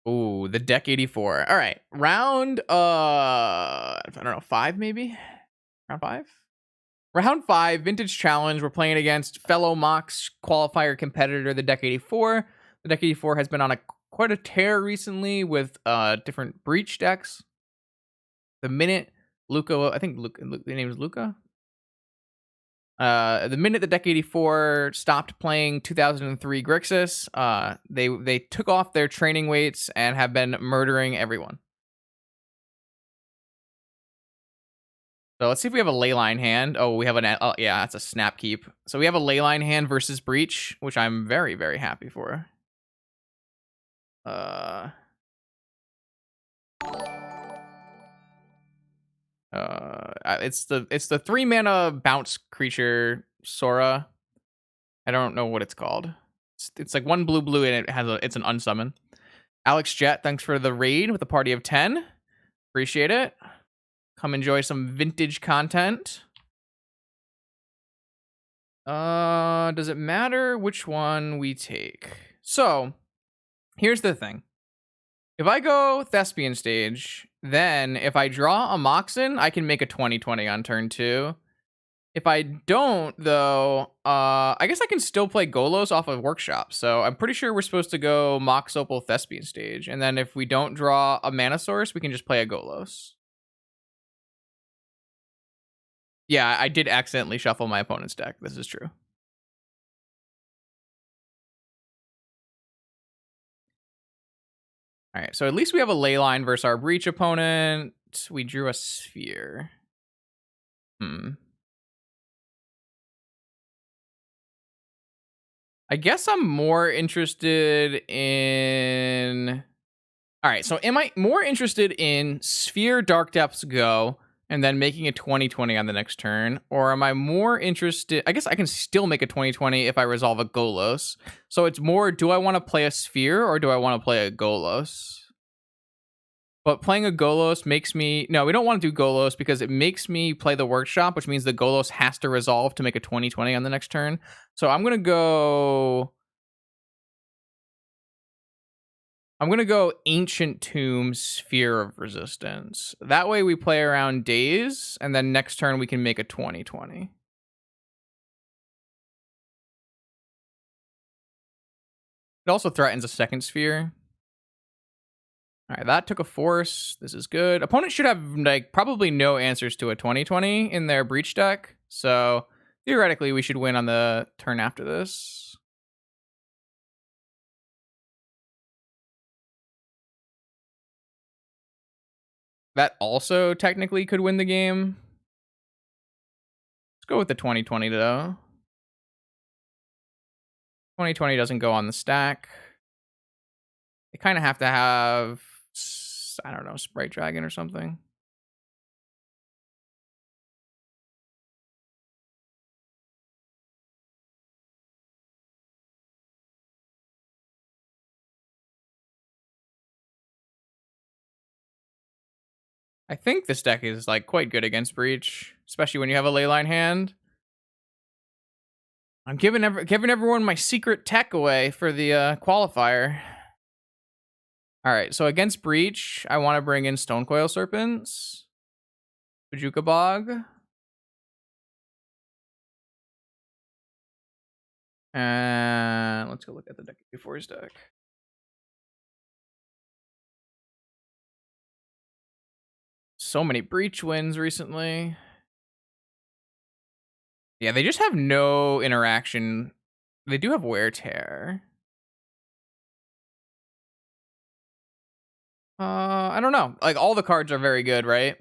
Ooh, the deck 84. All right. Round I don't know, 5 maybe? Round 5? Round 5, Vintage Challenge. We're playing against fellow Mox qualifier competitor, the deck 84. The deck 84 has been on quite a tear recently with different breach decks. The minute Luca, I think the name is Luca. The minute the deck 84 stopped playing 2003 Grixis, they took off their training weights and have been murdering everyone. So let's see if we have a Leyline hand. Oh, we have an yeah, that's a snap keep. So we have a Leyline hand versus Breach, which I'm very, very happy for. It's the 3 mana bounce creature Sora. I don't know what it's called. It's like 1 blue blue and it's an unsummon. Alex Jet, thanks for the raid with a party of 10. Appreciate it. Come enjoy some vintage content. Does it matter which one we take? So, here's the thing. If I go Thespian stage, then if I draw a Moxen, I can make a 20/20 on turn 2. If I don't, though, I guess I can still play Golos off of Workshop. So I'm pretty sure we're supposed to go Mox Opal Thespian stage. And then if we don't draw a mana source, we can just play a Golos. Yeah, I did accidentally shuffle my opponent's deck. This is true. All right, so at least we have a Leyline versus our Breach opponent. We drew a Sphere. I guess I'm more interested in... All right, so am I more interested in Sphere Dark Depths Go and then making a 20/20 on the next turn? Or am I more interested... I guess I can still make a 20/20 if I resolve a Golos. So it's more, do I want to play a Sphere or do I want to play a Golos? But playing a Golos makes me... No, we don't want to do Golos because it makes me play the Workshop, which means the Golos has to resolve to make a 20/20 on the next turn. So I'm going to go... Ancient Tomb Sphere of Resistance. That way we play around Daze, and then next turn we can make a 20/20. It also threatens a second Sphere. All right, that took a force. This is good. Opponent should have like probably no answers to a 20/20 in their Breach deck. So theoretically, we should win on the turn after this. That also technically could win the game. Let's go with the 20/20 though. 20/20 doesn't go on the stack. They kind of have to have, I don't know, Sprite Dragon or something. I think this deck is like quite good against Breach, especially when you have a Leyline hand. I'm giving everyone my secret tech away for the qualifier. All right, so against Breach, I want to bring in Stonecoil Serpents, Bojuka Bog, and let's go look at the deck before his deck. So many Breach wins recently. Yeah, they just have no interaction. They do have Wear Tear. I don't know. Like all the cards are very good, right?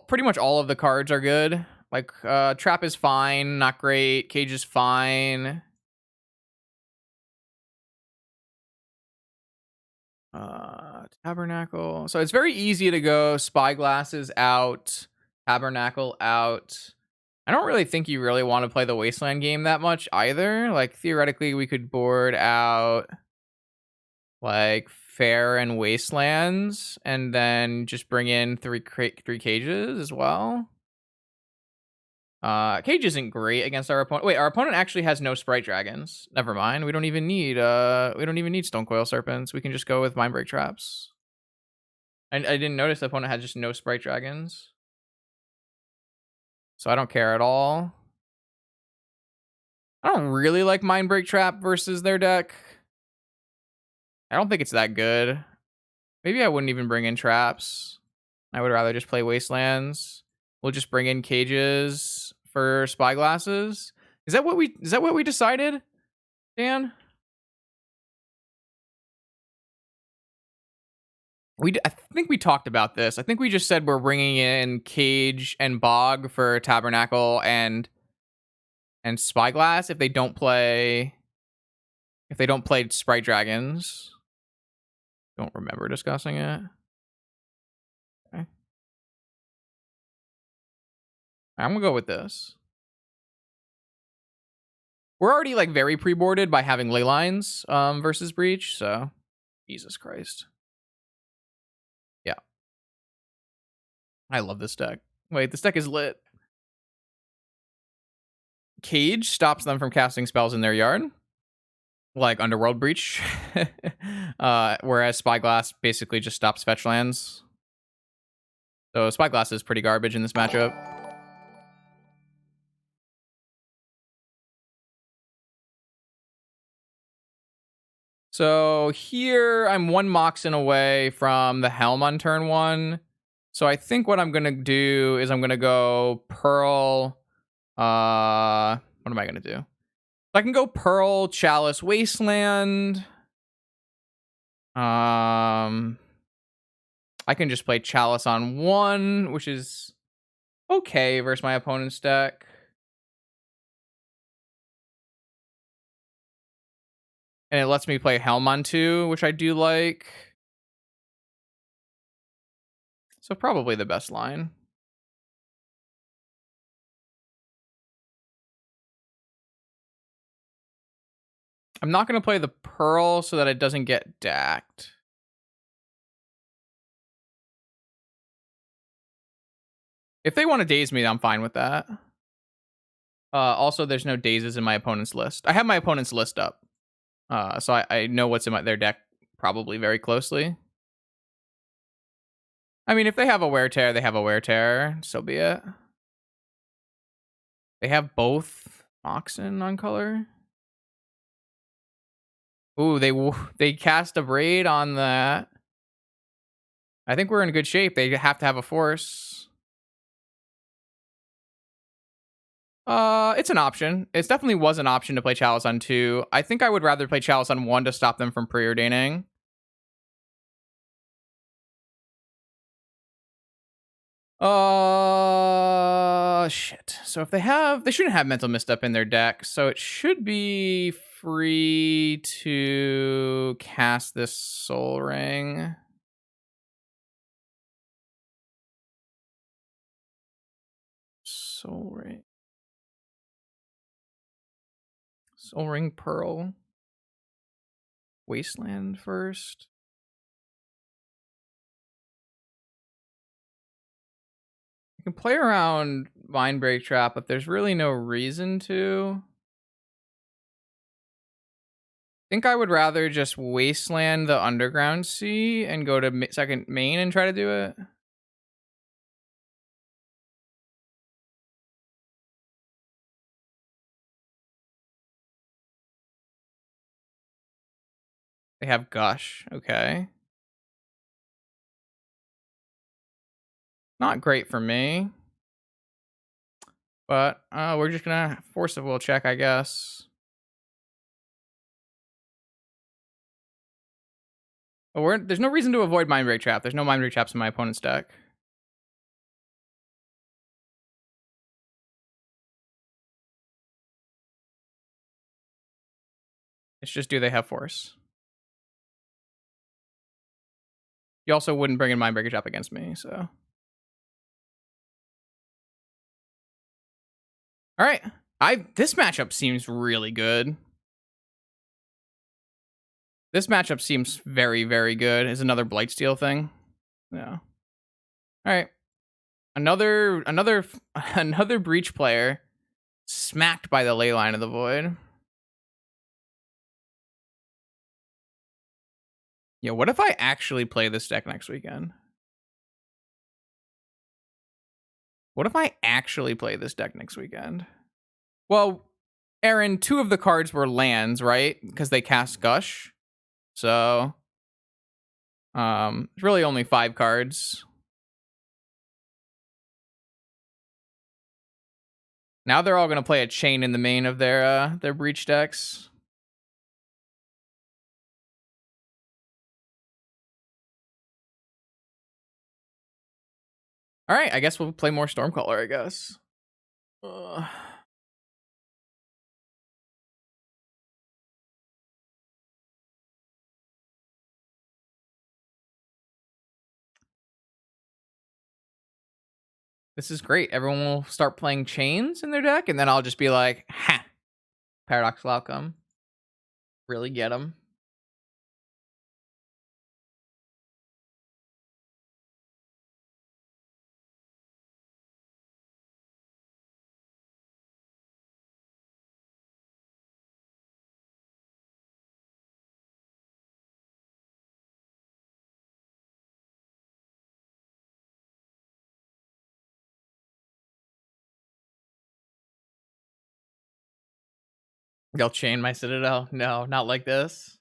Pretty much all of the cards are good. Like Trap is fine, not great. Cage is fine. Tabernacle. So it's very easy to go Spyglasses out, Tabernacle out. I don't really think you really want to play the Wasteland game that much either. Like theoretically, we could board out like Fair and Wastelands, and then just bring in three cages as well. Cage isn't great against our opponent. Wait, our opponent actually has no Sprite Dragons. Never mind. We don't even need Stone Coil Serpents. We can just go with Mindbreak Traps. I didn't notice the opponent had just no Sprite Dragons. So I don't care at all. I don't really like Mindbreak Trap versus their deck. I don't think it's that good. Maybe I wouldn't even bring in traps. I would rather just play Wastelands. We'll just bring in cages for Spyglasses. Is that what we decided, Dan? I think we talked about this. I think we just said we're bringing in Cage and Bog for Tabernacle and Spyglass if they don't play Sprite Dragons. Don't remember discussing it. Okay. I'm gonna go with this. We're already like very pre-boarded by having ley lines versus Breach, so Jesus Christ. Yeah. I love this deck. Wait, this deck is lit. Cage stops them from casting spells in their yard, like Underworld Breach. Whereas Spyglass basically just stops fetch lands. So Spyglass is pretty garbage in this matchup. So here I'm one Moxen away from the Helm on turn 1. So I think what I'm gonna do is I'm gonna go Pearl. What am I gonna do? I can go Pearl, Chalice, Wasteland. I can just play Chalice on 1, which is okay versus my opponent's deck. And it lets me play Helm on 2, which I do like. So probably the best line. I'm not going to play the Pearl so that it doesn't get dacked. If they want to daze me, I'm fine with that. Also, there's no dazes in my opponent's list. I have my opponent's list up. So I know what's in their deck probably very closely. I mean, if they have a Wear Tear, they have a Wear Tear. So be it. They have both Moxen on color. Ooh, they cast a Braid on that. I think we're in good shape. They have to have a Force. It's an option. It definitely was an option to play Chalice on 2. I think I would rather play Chalice on 1 to stop them from preordaining. Shit. So if they shouldn't have Mental Misstep in their deck, so it should be free to cast this Soul Ring. Soul Ring. Soul Ring Pearl. Wasteland first. I can play around Mindbreak Trap, but there's really no reason to. I think I would rather just Wasteland the Underground Sea and go to second main and try to do it. They have Gush. Okay. Not great for me. But we're just going to force a will check, I guess. But there's no reason to avoid Mindbreak Trap. There's no Mindbreak Traps in my opponent's deck. It's just, do they have Force? You also wouldn't bring in Mindbreaker Trap against me, so. All right. This matchup seems really good. This matchup seems very, very good. Is another Blightsteel thing. Yeah. All right. Another another breach player smacked by the ley line of the void. Yeah, what if I actually play this deck next weekend? What if I actually play this deck next weekend? Well, Aaron, 2 of the cards were lands, right? Because they cast Gush. So, it's really only 5 cards. Now they're all gonna play a chain in the main of their breach decks. All right, I guess we'll play more Stormcaller, I guess. Ugh. This is great. Everyone will start playing chains in their deck, and then I'll just be like, ha, paradoxical outcome. Really get them. They'll chain my Citadel. No, not like this.